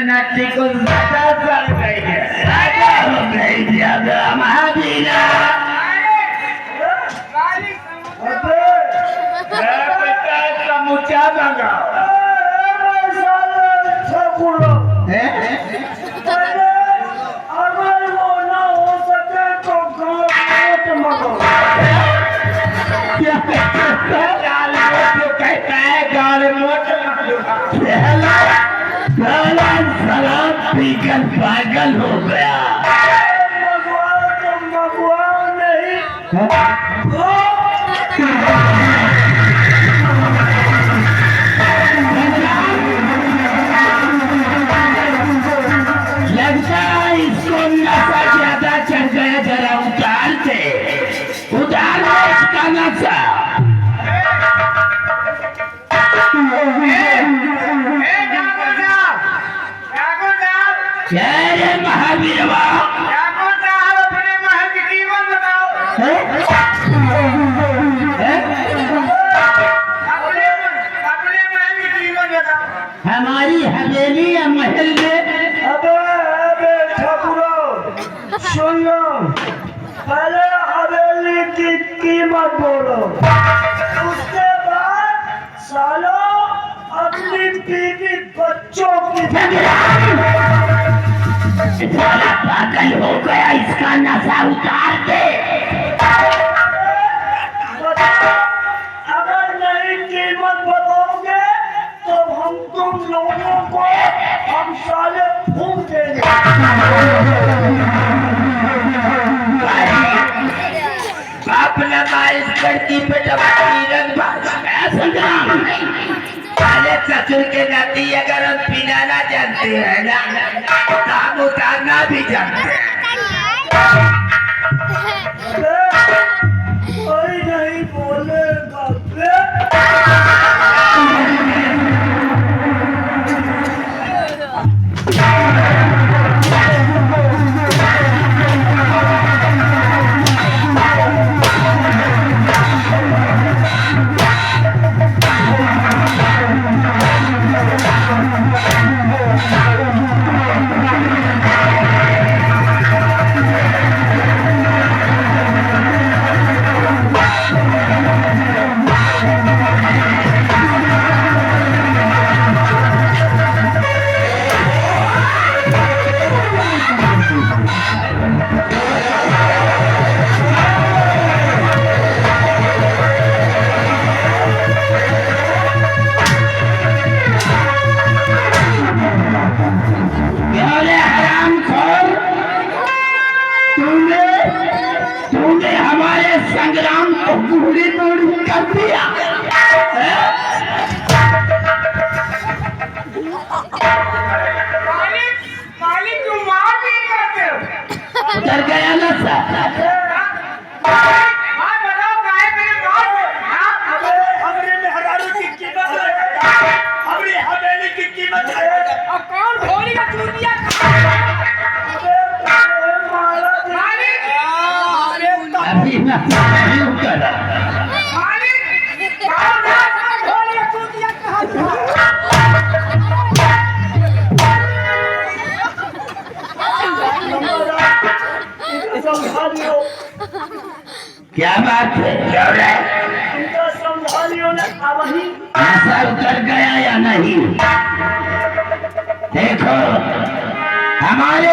नाटी को ज्यादा सर गई है ज्यादा महावीरा समूचा लगा अगर वो ना हो सके तो कहता है गाल मोट शराब पीकर पागल हो गया भगवान नहीं लगता है इसको नशा ज्यादा चढ़ गया जरा उतार दे इसका नशा महावीर अपने महल की कीमत बताओ अपने महल की कीमत बताओ हमारी हवेली या महल में अबे ठाकुरो सुन लो पहले हवेली की कीमत बोलो उसके बाद सालो अपनी बीवी बच्चों की पागल हो गया इसका नशा उतार दे अगर नहीं कीमत बताओगे तो हम तुम लोगों को हम साले फूंक देंगे बाप ने बाइस करती पे संग्राम साले ससुर के नाती अगर हम पीना ना जानते हैं ना काम उतारना भी जानते हैं कोई नहीं बोलेगा संग्राम को पूरी तोड़ी कर दिया मालिक तुम मार भी करते हो उधर गया ना सर बताओ काहे मेरे मार हमरे में हजारों की कीमत हमरे हवेली की कीमत है और कौन घोड़ी का चूतिया अभी ना क्या बात है नशा उतर गया या नहीं देखो हमारे